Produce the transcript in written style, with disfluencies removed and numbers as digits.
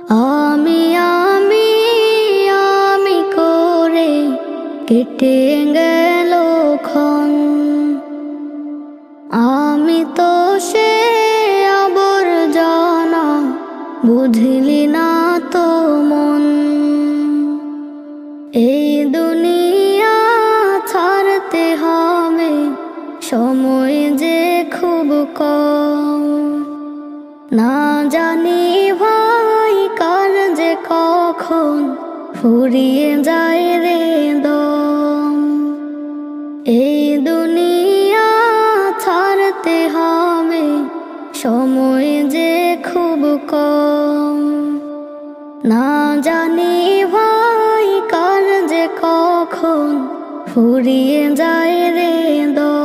আমি আমি আমি করে কেটে গেল ক্ষণ। আমি তো সে আবর্জনা, বুঝলি না তো মন। এই দুনিয়া ছাড়তে হবে, সময় যে খুব কম। না জানি ভাই কার যে কখন ফুরিয়ে যায় রে দম। এই দুনিয়া ছাড়তে হবে, সময় যে খুব কম। না জানি ভাই কার যে কখন ফুরিয়ে যায় রে দম।